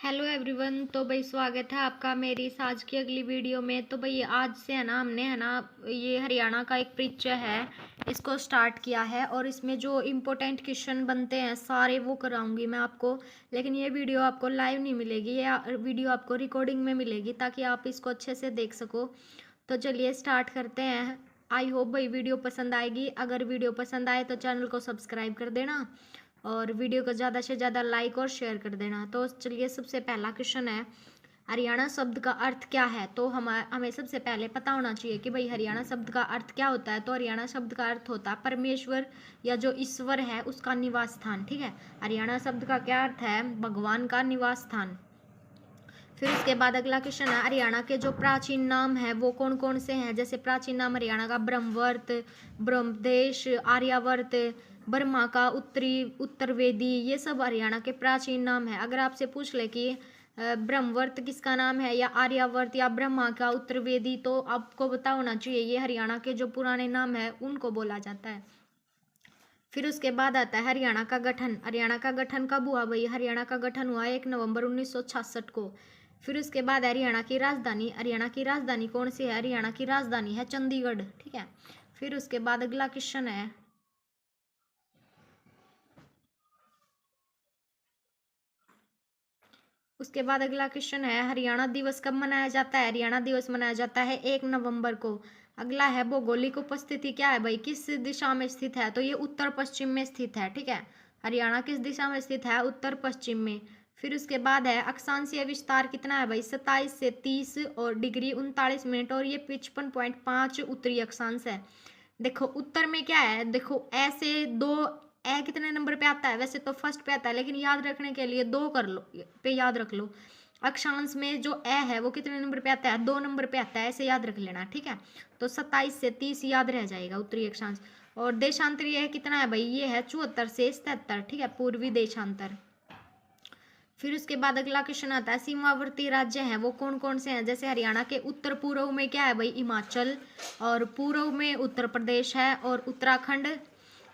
Hello everyone. तो भाई स्वागत है आपका मेरी इस आज की अगली वीडियो में। तो भाई आज से है ना हमने है ना ये हरियाणा का एक परिचय है, इसको स्टार्ट किया है और इसमें जो इम्पोर्टेंट क्वेश्चन बनते हैं सारे वो कराऊंगी मैं आपको। लेकिन ये वीडियो आपको लाइव नहीं मिलेगी, ये वीडियो आपको रिकॉर्डिंग में मिलेगी ताकि आप इसको अच्छे से देख सको। तो चलिए स्टार्ट करते हैं। आई होप भाई वीडियो पसंद आएगी। अगर वीडियो पसंद आए तो चैनल को सब्सक्राइब कर देना और वीडियो को ज़्यादा से ज़्यादा लाइक और शेयर कर देना। तो चलिए सबसे पहला क्वेश्चन है, हरियाणा शब्द का अर्थ क्या है। तो हमें सबसे पहले पता होना चाहिए कि भाई हरियाणा शब्द का अर्थ क्या होता है। तो हरियाणा शब्द का अर्थ होता है परमेश्वर या जो ईश्वर है उसका निवास स्थान। ठीक है, हरियाणा शब्द का क्या अर्थ है? भगवान का निवास स्थान। फिर उसके बाद अगला क्वेश्चन है, हरियाणा के जो प्राचीन नाम है वो कौन कौन से हैं। जैसे प्राचीन नाम हरियाणा का ब्रह्मवर्त, ब्रह्मदेश, आर्यावर्त, बर्मा का उत्तरवेदी, ये सब हरियाणा के प्राचीन नाम है। अगर आपसे पूछ ले कि ब्रह्मवर्त किसका नाम है या आर्यावर्त या ब्रह्मा का उत्तरवेदी, तो आपको पता होना चाहिए ये हरियाणा के जो पुराने नाम है उनको बोला जाता है। फिर उसके बाद आता है हरियाणा का गठन। हरियाणा का गठन कब हुआ भाई? हरियाणा का गठन हुआ 1 नवंबर 1966 को। फिर उसके बाद हरियाणा की राजधानी। हरियाणा की राजधानी कौन सी है? हरियाणा की राजधानी है चंडीगढ़। ठीक है। फिर उसके बाद अगला क्वेश्चन है, उसके बाद अगला क्वेश्चन है, हरियाणा दिवस कब मनाया जाता है। हरियाणा दिवस मनाया जाता है 1 नवंबर को। अगला है भौगोलिक उपस्थिति क्या है भाई, किस दिशा में स्थित है। तो ये उत्तर पश्चिम में स्थित है। ठीक है, हरियाणा किस दिशा में स्थित है? उत्तर पश्चिम में। फिर उसके बाद है अक्षांशीय विस्तार कितना है भाई? 27 से 30 और डिग्री 39 मिनट और ये 55.5 उत्तरी अक्षांश है। देखो उत्तर में क्या है, देखो ऐसे दो, ए कितने नंबर पे आता है? वैसे तो फर्स्ट पे आता है, लेकिन याद रखने के लिए दो कर लो पे याद रख लो। अक्षांश में जो ए है वो कितने नंबर पे आता है? 2 नंबर पे आता है, ऐसे याद रख लेना। ठीक है, तो 27 से 30 याद रह जाएगा उत्तरी अक्षांश। और देशांतर ये कितना है भाई? ये है 74 से 77। ठीक है, पूर्वी देशांतर। फिर उसके बाद अगला क्वेश्चन आता है, सीमावर्ती राज्य हैं वो कौन कौन से हैं। जैसे हरियाणा के उत्तर पूर्व में क्या है भाई? हिमाचल, और पूर्व में उत्तर प्रदेश है और उत्तराखंड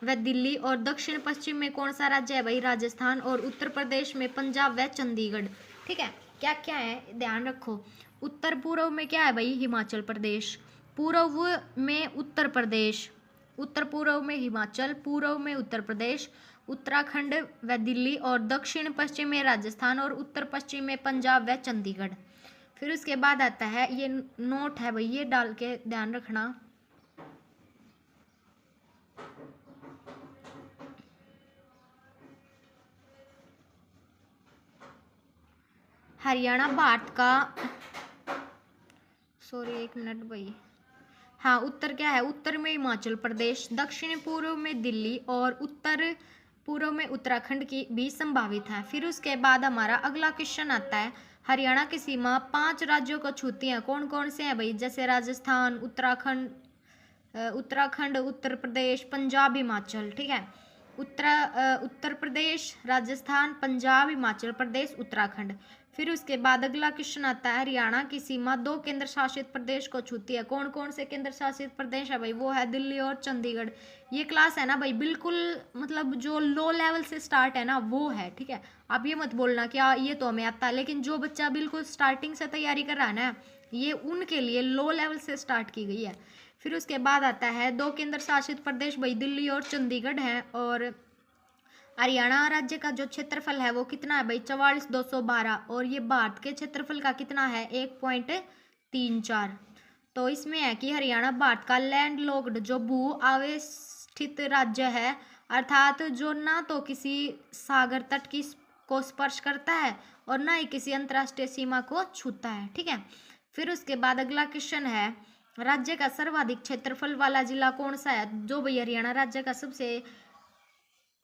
व दिल्ली, और दक्षिण पश्चिम में कौन सा राज्य है भाई? राजस्थान, और उत्तर प्रदेश में पंजाब व चंडीगढ़। ठीक है, क्या क्या है ध्यान रखो। उत्तर पूर्व में क्या है भाई? हिमाचल प्रदेश, पूर्व में उत्तर प्रदेश, उत्तर पूर्व में हिमाचल, पूर्व में उत्तर प्रदेश, उत्तराखंड व दिल्ली, और दक्षिण पश्चिम में राजस्थान, और उत्तर पश्चिम में पंजाब व चंडीगढ़। फिर उसके बाद आता है, ये नोट है भाई, ये डाल के ध्यान रखना। हरियाणा भारत का, सॉरी एक मिनट भाई, हाँ उत्तर क्या है? उत्तर में हिमाचल प्रदेश, दक्षिण पूर्व में दिल्ली, और उत्तर पूर्व में उत्तराखंड की भी संभावित है। फिर उसके बाद हमारा अगला क्वेश्चन आता है, हरियाणा की सीमा 5 राज्यों को छूती है, कौन कौन से हैं भाई? जैसे राजस्थान, उत्तराखंड, उत्तर प्रदेश, पंजाब, हिमाचल। ठीक है, उत्तर प्रदेश, राजस्थान, पंजाब, हिमाचल प्रदेश, उत्तराखंड। फिर उसके बाद अगला क्वेश्चन आता है, हरियाणा की सीमा 2 केंद्र शासित प्रदेश को छूती है, कौन कौन से केंद्र शासित प्रदेश है भाई? वो है दिल्ली और चंडीगढ़। ये क्लास है ना भाई बिल्कुल, मतलब जो लो लेवल से स्टार्ट है ना वो है। ठीक है, आप ये मत बोलना कि ये तो हमें आता है, लेकिन जो बच्चा बिल्कुल स्टार्टिंग से तैयारी कर रहा है ना, ये उनके लिए लो लेवल से स्टार्ट की गई है। फिर उसके बाद आता है 2 केंद्र शासित प्रदेश भाई, दिल्ली और चंडीगढ़ है। और हरियाणा राज्य का जो क्षेत्रफल है वो कितना है भाई? 44,212, और ये भारत के क्षेत्रफल का कितना है? 1.34। तो इसमें है कि हरियाणा भारत का लैंडलॉक्ड जो भू आवेष्टित राज्य है, अर्थात जो ना तो किसी सागर तट की को स्पर्श करता है और ना ही किसी अंतर्राष्ट्रीय सीमा को छूता है। ठीक है, फिर उसके बाद अगला क्वेश्चन है, राज्य का सर्वाधिक क्षेत्रफल वाला जिला कौन सा है? जो भाई हरियाणा राज्य का सबसे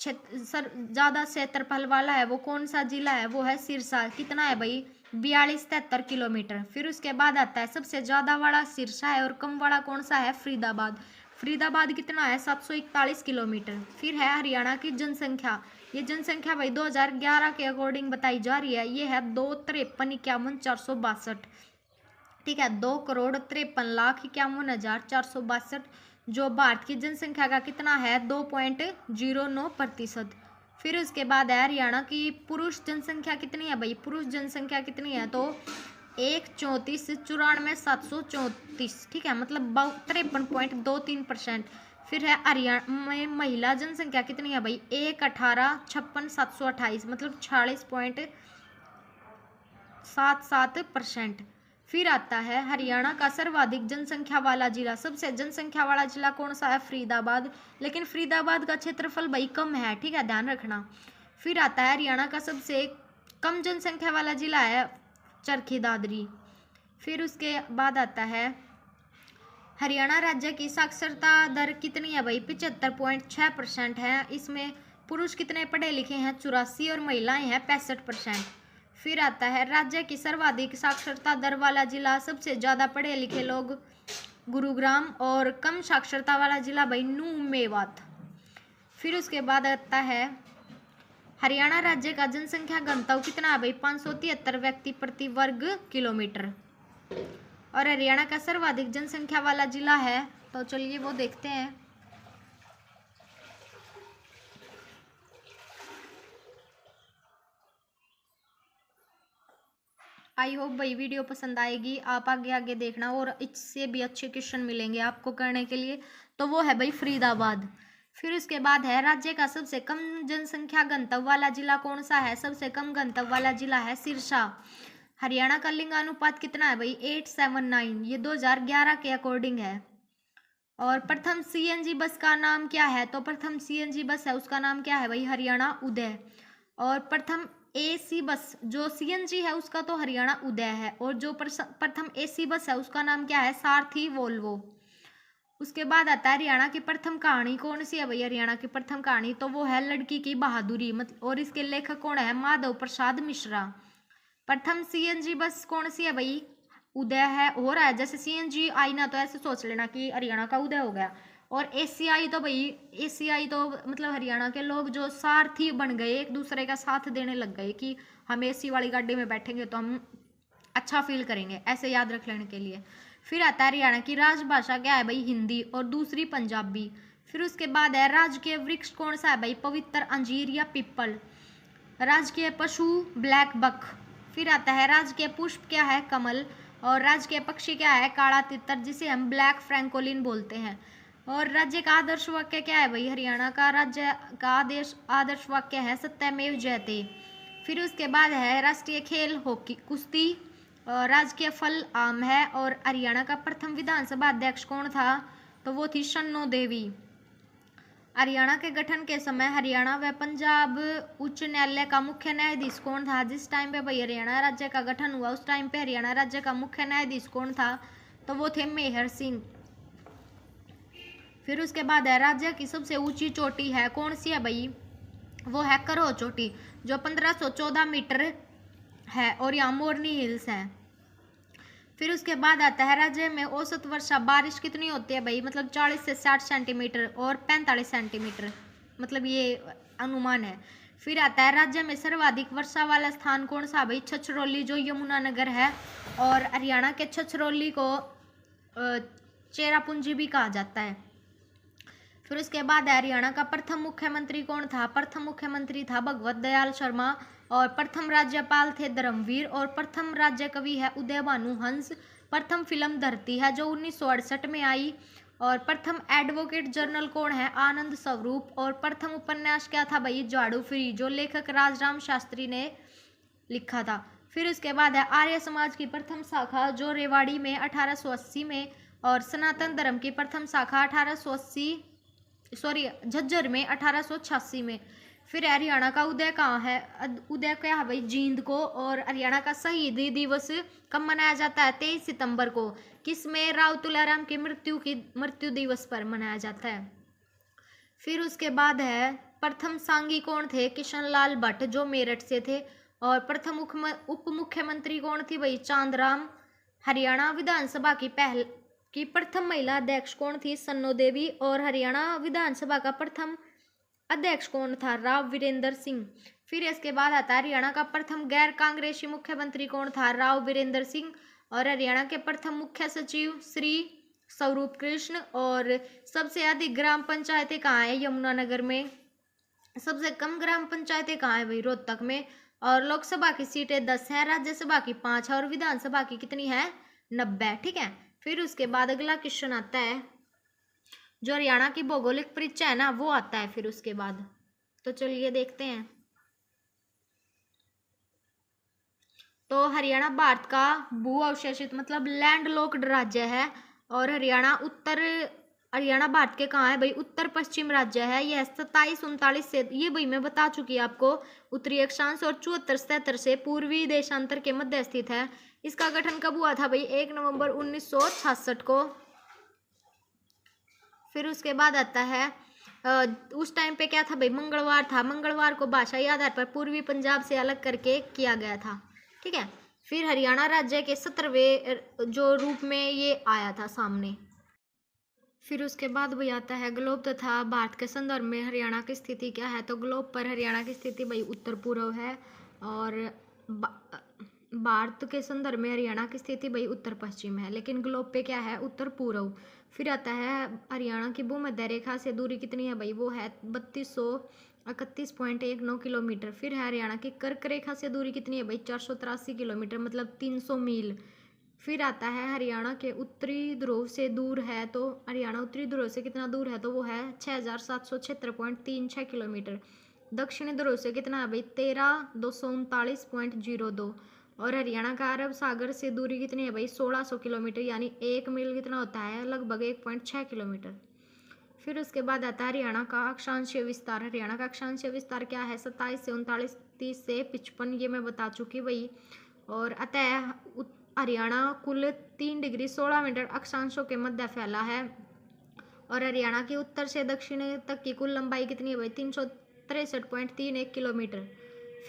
ज्यादा क्षेत्रफल वाला है वो कौन सा जिला है? वो है सिरसा। कितना है भाई? 42-73 किलोमीटर। फिर उसके बाद आता है, सबसे ज्यादा वाला सिरसा है और कम वाला कौन सा है? फरीदाबाद। फरीदाबाद कितना है? 741 किलोमीटर। फिर है हरियाणा की जनसंख्या। ये जनसंख्या भाई 2011 के अकॉर्डिंग बताई जा रही है, ये है 2,53,51,462। ठीक है, 2,53,51,462, जो भारत की जनसंख्या का कितना है? 2.09%। फिर उसके बाद है हरियाणा की पुरुष जनसंख्या कितनी है भाई, पुरुष जनसंख्या कितनी है तो 134,94,734, ठीक है, मतलब 53.23%। फिर है हरियाणा में महिला जनसंख्या कितनी है भाई, 1,18,56,728, मतलब 46.77%। फिर आता है हरियाणा का सर्वाधिक जनसंख्या वाला जिला, सबसे जनसंख्या वाला जिला कौन सा है, फरीदाबाद, लेकिन फरीदाबाद का क्षेत्रफल भाई कम है, ठीक है, ध्यान रखना। फिर आता है हरियाणा का सबसे कम जनसंख्या वाला जिला है चरखी दादरी। फिर उसके बाद आता है हरियाणा राज्य की साक्षरता दर कितनी है भाई, 75.6% है। इसमें पुरुष कितने पढ़े लिखे हैं, 84, और महिलाएं हैं 65%। फिर आता है राज्य की सर्वाधिक साक्षरता दर वाला जिला, सबसे ज़्यादा पढ़े लिखे लोग गुरुग्राम, और कम साक्षरता वाला जिला भाई नू मेवात। फिर उसके बाद आता है हरियाणा राज्य का जनसंख्या घनत्व कितना है भाई, 573 व्यक्ति प्रति वर्ग किलोमीटर। और हरियाणा का सर्वाधिक जनसंख्या वाला जिला है, तो चलिए वो देखते हैं। आई होप भाई वीडियो पसंद आएगी, आप आगे आगे देखना और इससे भी अच्छे क्वेश्चन मिलेंगे आपको करने के लिए। तो वो है भाई फरीदाबाद। फिर उसके बाद है राज्य का सबसे कम जनसंख्या घनत्व वाला जिला कौन सा है, सबसे कम घनत्व वाला जिला है सिरसा। हरियाणा का लिंगानुपात कितना है भाई, 879, ये 2011 के अकॉर्डिंग है। और प्रथम सीएनजी बस का नाम क्या है, तो प्रथम सीएनजी बस है उसका नाम क्या है भाई, हरियाणा उदय। और प्रथम एसी बस जो सीएनजी है उसका तो हरियाणा उदय है, और जो प्रथम एसी बस है उसका नाम क्या है, सारथी वोल्वो। उसके बाद आता है हरियाणा की प्रथम कहानी कौन सी है भाई, हरियाणा की प्रथम कहानी तो वो है लड़की की बहादुरी, मतलब, और इसके लेखक कौन है, माधव प्रसाद मिश्रा। प्रथम सीएनजी बस कौन सी है भाई, उदय है, हो रहा है जैसे सीएनजी आई ना तो ऐसे सोच लेना कि हरियाणा का उदय हो गया। और एसीआई तो भाई, एसीआई तो मतलब हरियाणा के लोग जो सारथी बन गए, एक दूसरे का साथ देने लग गए कि हम एसी वाली गाड़ी में बैठेंगे तो हम अच्छा फील करेंगे, ऐसे याद रख लेने के लिए। फिर आता है हरियाणा की राजभाषा क्या है भाई, हिंदी, और दूसरी पंजाबी। फिर उसके बाद है राजकीय वृक्ष कौन सा है भाई, पवित्र अंजीर या पीपल। राजकीय पशु ब्लैक बक। फिर आता है राजकीय पुष्प क्या है, कमल। और राजकीय पक्षी क्या है, काला तितर, जिसे हम ब्लैक फ्रैंकोलिन बोलते हैं। और राज्य का आदर्श वाक्य क्या है भाई, हरियाणा का राज्य का आदर्श वाक्य है सत्यमेव जयते। फिर उसके बाद है राष्ट्रीय खेल हॉकी कुश्ती। राजकीय फल आम है। और हरियाणा का प्रथम विधानसभा अध्यक्ष कौन था, तो वो थी शन्नो देवी। हरियाणा के गठन के समय हरियाणा व पंजाब उच्च न्यायालय का मुख्य न्यायाधीश कौन था, जिस टाइम पे भाई हरियाणा राज्य का गठन हुआ उस टाइम पे हरियाणा राज्य का मुख्य न्यायाधीश कौन था, तो वो थे मेहर सिंह। फिर उसके बाद है राज्य की सबसे ऊंची चोटी है कौन सी है भाई, वो है करोह चोटी, जो 1514 मीटर है, और यहाँ मोरनी हिल्स है। फिर उसके बाद आता है राज्य में औसत वर्षा बारिश कितनी होती है भाई, मतलब 40 से 60 सेंटीमीटर और 45 सेंटीमीटर, मतलब ये अनुमान है। फिर आता है राज्य में सर्वाधिक वर्षा वाला स्थान कौन सा भाई, छछरौली, जो यमुनानगर है। और हरियाणा के छछरौली को चेरापूंजी भी कहा जाता है। फिर उसके बाद हरियाणा का प्रथम मुख्यमंत्री कौन था, प्रथम मुख्यमंत्री था भगवत दयाल शर्मा। और प्रथम राज्यपाल थे धर्मवीर। और प्रथम राज्य कवि है उदय भानु हंस। प्रथम फिल्म धरती है जो 1968 में आई। और प्रथम एडवोकेट जनरल कौन है, आनंद स्वरूप। और प्रथम उपन्यास क्या था भाई, झाड़ू फ्री, जो लेखक राजराम शास्त्री ने लिखा था। फिर उसके बाद है आर्य समाज की प्रथम शाखा जो रेवाड़ी में 1880 में। और सनातन धर्म की प्रथम शाखा 1880 झज्जर में 1886 में। फिर हरियाणा का उदय कहाँ है, उदय क्या है भाई, जींद को। और हरियाणा का शहीदी दिवस कब मनाया जाता है, 23 सितंबर को। किसमें, राव तुलाराम की मृत्यु दिवस पर मनाया जाता है। फिर उसके बाद है प्रथम सांगी कौन थे, किशन लाल भट्ट, जो मेरठ से थे। और प्रथम उप मुख्यमंत्री कौन थी भाई, चांदराम। हरियाणा विधानसभा की प्रथम महिला अध्यक्ष कौन थी, सन्नो देवी। और हरियाणा विधानसभा का प्रथम अध्यक्ष कौन था, राव वीरेंद्र सिंह। फिर इसके बाद आता है हरियाणा का प्रथम गैर कांग्रेसी मुख्यमंत्री कौन था, राव वीरेंद्र सिंह। और हरियाणा के प्रथम मुख्य सचिव श्री स्वरूप कृष्ण। और सबसे अधिक ग्राम पंचायतें कहाँ है, यमुनानगर में। सबसे कम ग्राम पंचायतें कहाँ है भाई? रोहतक में। और लोकसभा की सीटें 10 है, राज्यसभा की 5 है और विधानसभा की कितनी है? 90। ठीक है। फिर उसके बाद अगला क्वेश्चन आता है, जो हरियाणा की भौगोलिक परिचय है ना, वो आता है फिर उसके बाद। तो चलिए देखते हैं। तो हरियाणा भारत का भू अवशेषित मतलब लैंड लॉक्ड राज्य है। और हरियाणा भारत के कहाँ है भाई? उत्तर पश्चिम राज्य है। यह 27-39 से, ये भाई मैं बता चुकी आपको, उत्तरी अक्षांश और 74-77 से पूर्वी देशांतर के मध्य स्थित है। इसका गठन कब हुआ था भाई? 1 नवंबर 1966 को। फिर उसके बाद आता है उस टाइम पे क्या था भाई? मंगलवार था। मंगलवार को भाषाई आधार पर पूर्वी पंजाब से अलग करके किया गया था। ठीक है। फिर हरियाणा राज्य के 17वें जो रूप में ये आया था सामने। फिर उसके बाद भाई आता है ग्लोब तथा भारत के संदर्भ में हरियाणा की स्थिति क्या है? तो ग्लोब पर हरियाणा की स्थिति भाई उत्तर पूर्व है। और भारत के संदर्भ में हरियाणा की स्थिति भाई उत्तर पश्चिम है, लेकिन ग्लोब पे क्या है? उत्तर पूर्व। फिर आता है हरियाणा की भूमध्य रेखा से दूरी कितनी है भाई? वो है 3231.19 किलोमीटर। फिर है हरियाणा की कर्क रेखा से दूरी कितनी है भाई? 483 किलोमीटर मतलब 300 मील। फिर आता है हरियाणा के उत्तरी ध्रुव से दूर है, तो हरियाणा उत्तरी ध्रुव से कितना दूर है? तो वो है 6776.36 किलोमीटर। दक्षिणी ध्रुव से कितना है भाई? 13239.02। और हरियाणा का अरब सागर से दूरी कितनी है भाई? 1600 किलोमीटर, यानी 1 मील कितना होता है? लगभग 1.6 किलोमीटर। फिर उसके बाद आता है हरियाणा का अक्षांशीय विस्तार। हरियाणा का अक्षांशीय विस्तार क्या है? 27 से 39, 30 से 55, ये मैं बता चुकी भाई। और अतः हरियाणा कुल 3 डिग्री 16 मिनट अक्षांशों के मध्य फैला है। और हरियाणा की उत्तर से दक्षिण तक की कुल लंबाई कितनी है भाई? 363.31 किलोमीटर।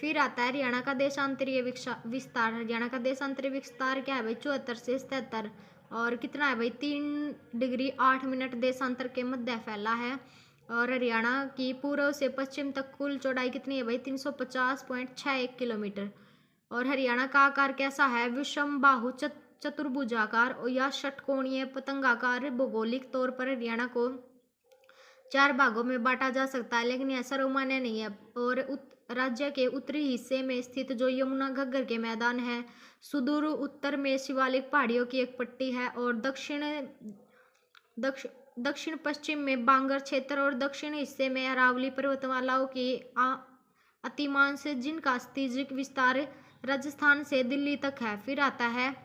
फिर आता है हरियाणा का देशांतरीय विस्तार। हरियाणा का देशांतरीय विस्तार क्या है भाई? 74 से 77। और कितना है भाई? 3 डिग्री 8 मिनट देशांतर के मध्य फैला है। और हरियाणा की पूर्व से पश्चिम तक कुल चौड़ाई कितनी है भाई? 350.61 किलोमीटर। और हरियाणा का आकार कैसा है? विषम बाहु चतुर्भुजाकार या षटकोणीय पतंगाकार। भौगोलिक तौर पर हरियाणा को 4 भागों में बांटा जा सकता है, लेकिन यह सर्वमान्य नहीं है। और राज्य के उत्तरी हिस्से में स्थित जो यमुना घग्गर के मैदान है, सुदूर उत्तर में शिवालिक पहाड़ियों की एक पट्टी है। और दक्षिण पश्चिम में बांगर क्षेत्र और दक्षिण हिस्से में अरावली पर्वतमालाओं की अतिमांश, जिनका स्थानिक विस्तार राजस्थान से दिल्ली तक है। फिर आता है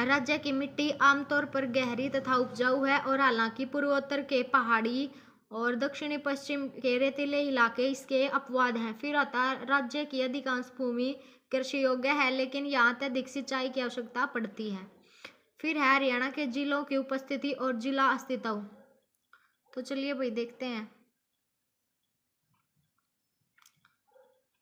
राज्य की मिट्टी आमतौर पर गहरी तथा उपजाऊ है, और हालांकि पूर्वोत्तर के पहाड़ी और दक्षिणी पश्चिम के रेतीले इलाके इसके अपवाद हैं। फिर आता है राज्य की अधिकांश भूमि कृषि योग्य है, लेकिन यहाँ अत्यधिक सिंचाई की आवश्यकता पड़ती है। फिर है हरियाणा के जिलों की उपस्थिति और जिला अस्तित्व। तो चलिए भाई देखते हैं।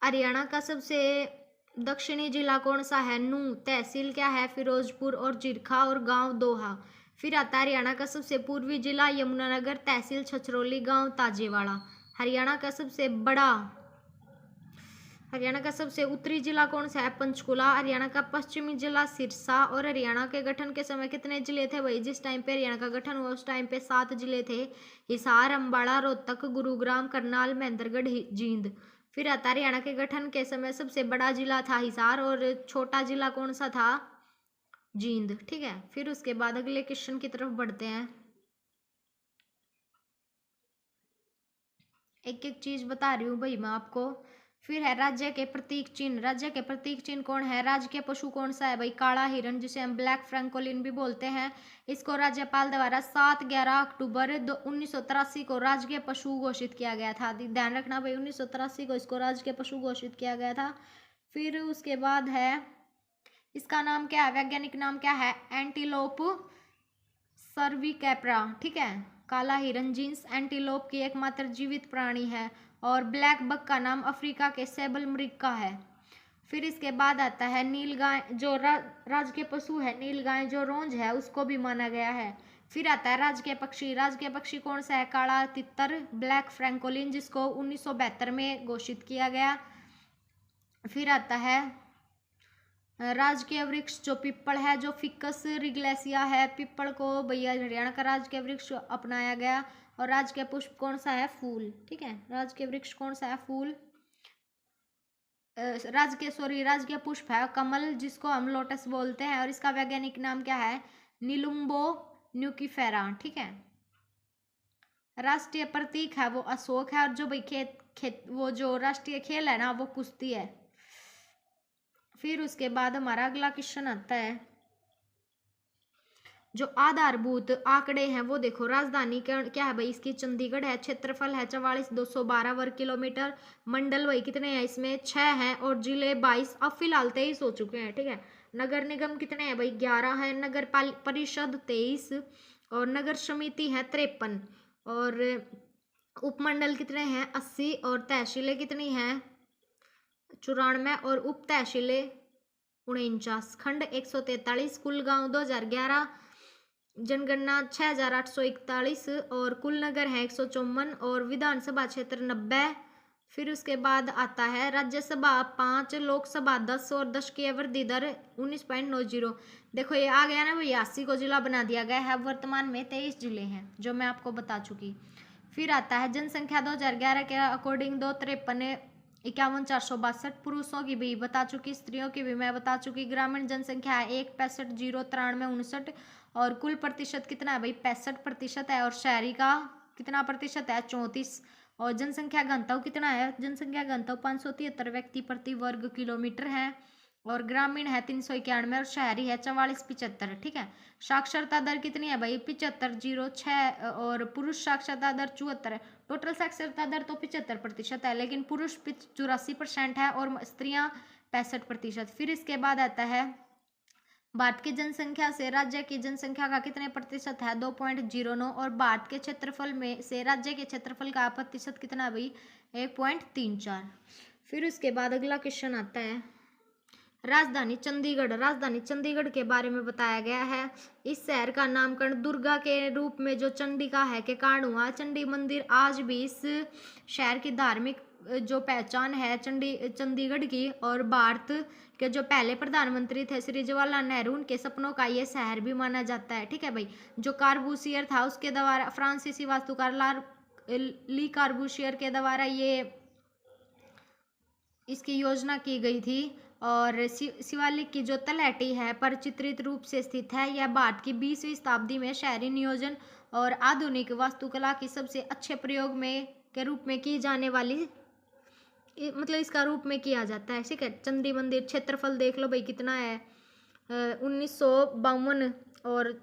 हरियाणा का सबसे दक्षिणी जिला कौन सा है? नूंह। तहसील क्या है? फिरोजपुर और जीरखा और गांव दोहा। फिर आता है हरियाणा का सबसे पूर्वी जिला यमुनानगर। तहसील छछरौली, गांव ताजेवाड़ा। हरियाणा का सबसे उत्तरी जिला कौन सा है? पंचकुला। हरियाणा का पश्चिमी जिला सिरसा। और हरियाणा के गठन के समय कितने जिले थे भाई? जिस टाइम पे हरियाणा का गठन हुआ उस टाइम पे 7 जिले थे। हिसार, अम्बाड़ा, रोहतक, गुरुग्राम, करनाल, महेंद्रगढ़, जींद। फिर आता हरियाणा के गठन के समय सबसे बड़ा जिला था हिसार, और छोटा जिला कौन सा था? जींद। ठीक है। फिर उसके बाद अगले क्वेश्चन की तरफ बढ़ते हैं। एक एक चीज बता रही हूँ भाई मैं आपको। फिर है राज्य के प्रतीक चिन्ह। राज्य के प्रतीक चिन्ह कौन है? राज्य पशु कौन सा है भाई? काला हिरण, जिसे हम ब्लैक फ्रैंकोलिन भी बोलते हैं। इसको राज्यपाल द्वारा 7-11 अक्टूबर 1983 को राजकीय पशु घोषित किया गया था। ध्यान रखना भाई, 1983 को इसको राजकीय पशु घोषित किया गया था। फिर उसके बाद है इसका नाम क्या है? वैज्ञानिक नाम क्या है? एंटीलोप सर्विकैपरा। ठीक है। काला हिरन जीनस एंटीलोप की एकमात्र जीवित प्राणी है। और ब्लैक बक का नाम अफ्रीका के सैबल मृग का है। फिर इसके बाद आता है नीलगाय, जो राजकीय पशु है नीलगाय, जो रोंज है उसको भी माना गया है। फिर आता है राजकीय पक्षी। राजकीय पक्षी कौन सा है? काला तितर, ब्लैक फ्रैंकोलिन, जिसको 1972 में घोषित किया गया। फिर आता है राजकीय वृक्ष, जो पिप्पल है, जो फिकस रिग्लेसिया है। पिप्पल को भैया हरियाणा का राजकीय वृक्ष अपनाया गया। और राजकीय पुष्प कौन सा है? फूल। ठीक है, राजकीय वृक्ष कौन सा है? फूल। राजकीय पुष्प है कमल, जिसको हम लोटस बोलते हैं, और इसका वैज्ञानिक नाम क्या है? निलुम्बो न्यूकीफेरा। ठीक है, राष्ट्रीय प्रतीक है वो अशोक है, और जो भाई वो जो राष्ट्रीय खेल है ना वो कुश्ती है। फिर उसके बाद हमारा अगला क्वेश्चन आता है, जो आधारभूत आंकड़े हैं वो देखो। राजधानी क्या है भाई? इसकी चंडीगढ़ है। क्षेत्रफल है 44,212 वर्ग किलोमीटर। मंडल भाई कितने हैं? इसमें 6 हैं, और जिले 22 अब फिलहाल 23 हो चुके हैं। ठीक है, नगर निगम कितने हैं भाई? 11 है। नगर परिषद 23, और नगर समिति है 53, और उपमंडल कितने हैं? 80, और तहसीलें कितनी हैं? 94, और उप तहसीलें 49। खंड 143। कुल गांव 2011। जनगणना 6841, और कुल नगर है 154, और विधानसभा क्षेत्र 90। फिर उसके बाद आता है राज्यसभा 5, लोकसभा 10, और 10 की वृद्धि दर 19.90। देखो ये आ गया ना भाई, 80 को जिला बना दिया गया है। वर्तमान में 23 जिले हैं, जो मैं आपको बता चुकी। फिर आता है जनसंख्या 2011 के अकॉर्डिंग 253,51,462 पुरुषों की भी बता चुकी, स्त्रियों की भी मैं बता चुकी। ग्रामीण जनसंख्या है 1,65,093,59, और कुल प्रतिशत कितना है भाई? 65% है, और शहरी का कितना प्रतिशत है? 34। और जनसंख्या घनत्व कितना है? जनसंख्या घनत्व 573 व्यक्ति प्रति वर्ग किलोमीटर है, और ग्रामीण है 391, और शहरी है 4475। ठीक है, साक्षरता दर कितनी है भाई? 75.06, और पुरुष साक्षरता दर 74 है। टोटल साक्षरता दर तो 75% है, लेकिन पुरुष 84% है, और स्त्रियां 65%। फिर इसके बाद आता है भारत की जनसंख्या से राज्य की जनसंख्या का कितने प्रतिशत है? 2.09, और भारत के क्षेत्रफल में से राज्य के क्षेत्रफल का प्रतिशत कितना है भाई? 1.34। फिर उसके बाद अगला क्वेश्चन आता है, राजधानी चंडीगढ़ के बारे में बताया गया है। इस शहर का नामकरण दुर्गा के रूप में जो चंडिका है के कारण हुआ। चंडी मंदिर आज भी इस शहर की धार्मिक जो पहचान है चंडीगढ़ की, और भारत के जो पहले प्रधानमंत्री थे श्री जवाहरलाल नेहरू, उनके सपनों का ये शहर भी माना जाता है। ठीक है भाई, जो कार्बूसियर था उसके द्वारा, फ्रांसीसी वास्तुकार ली कार्बूसियर के द्वारा ये इसकी योजना की गई थी। और शिवालिक की जो तलहटी है पर चित्रित रूप से स्थित है, यह भारत की 20वीं शताब्दी में शहरी नियोजन और आधुनिक वास्तुकला की सबसे अच्छे प्रयोग में के रूप में की जाने वाली, मतलब इसका रूप में किया जाता है। ठीक है, चंडी मंदिर क्षेत्रफल देख लो भाई कितना है? 1952, और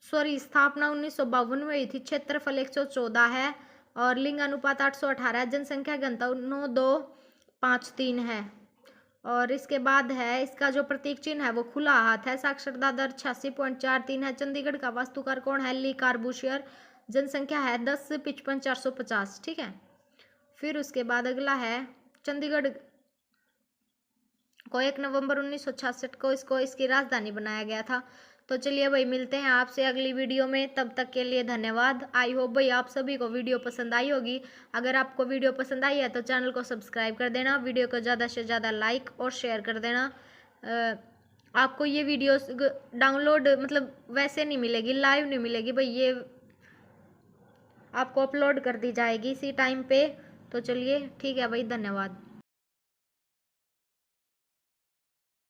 सॉरी स्थापना 1952 में हुई थी। क्षेत्रफल 114 है, और लिंग अनुपात 818 है। जनसंख्या घनत्व 9253 है। और इसके बाद है इसका जो प्रतीक चिन्ह है वो खुला हाथ है। साक्षरता दर 86.43 है। चंडीगढ़ का वास्तुकार कौन है? ली कार्बूसियर। जनसंख्या है 10,55,450। ठीक है, फिर उसके बाद अगला है चंडीगढ़ को 1 नवंबर 1966 को इसकी राजधानी बनाया गया था। तो चलिए भाई, मिलते हैं आपसे अगली वीडियो में, तब तक के लिए धन्यवाद। आई होप भाई आप सभी को वीडियो पसंद आई होगी। अगर आपको वीडियो पसंद आई है तो चैनल को सब्सक्राइब कर देना, वीडियो को ज़्यादा से ज़्यादा लाइक और शेयर कर देना। आपको ये वीडियो डाउनलोड मतलब वैसे नहीं मिलेगी, लाइव नहीं मिलेगी भाई, ये आपको अपलोड कर दी जाएगी इसी टाइम पे। तो चलिए ठीक है भाई, धन्यवाद।